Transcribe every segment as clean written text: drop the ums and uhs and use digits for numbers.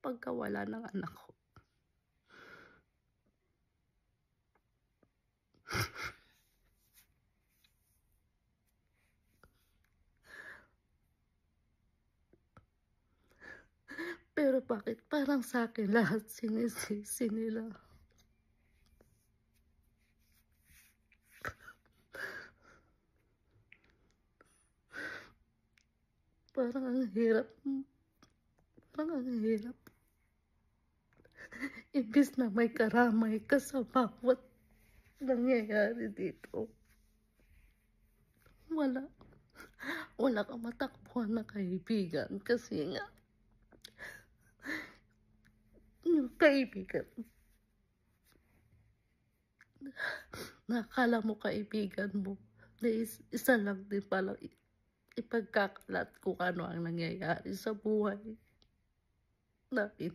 pagkawala ng anak ko. Pero bakit parang sa'kin lahat sinisisi nila? Parang ang hirap, parang ang hirap. Imbes na may karamay ka sa bawat nangyayari dito, wala. Wala kang matakbuhan na kaibigan kasi nga yung kaibigan na akala mo kaibigan mo na isa lang din pala ipagkakalat kung ano ang nangyayari sa buhay natin.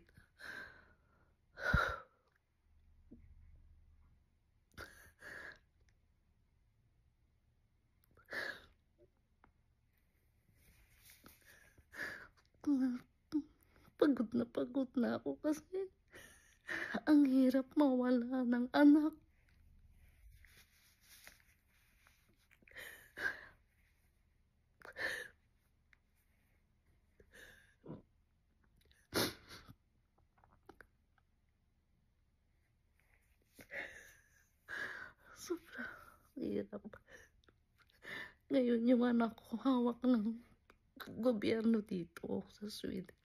Pagod na ako kasi ang hirap mawala ng anak. Sobrang hirap. Ngayon yung anak ko hawak ng gobyerno dito sa Sweden.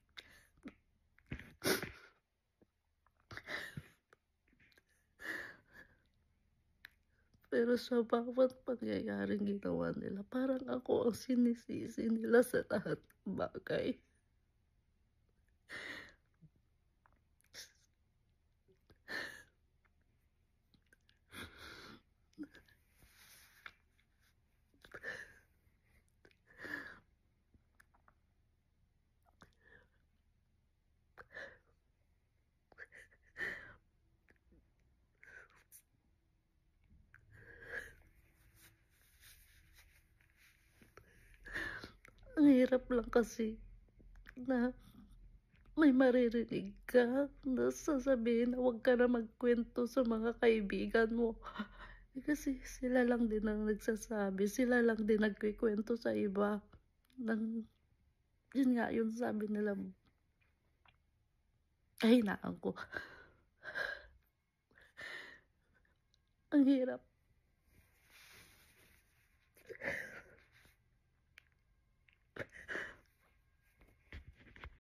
Pero sa bawat pangyayaring ginawa nila, parang ako ang sinisisi nila sa lahat ng bagay. Ang hirap lang kasi na may maririnig ka na sasabihin na huwag ka na magkwento sa mga kaibigan mo. Kasi sila lang din ang nagsasabi, sila lang din nagkukuwento sa iba ng yun nga, yung sabi nila kahinaan ko. Ang hirap.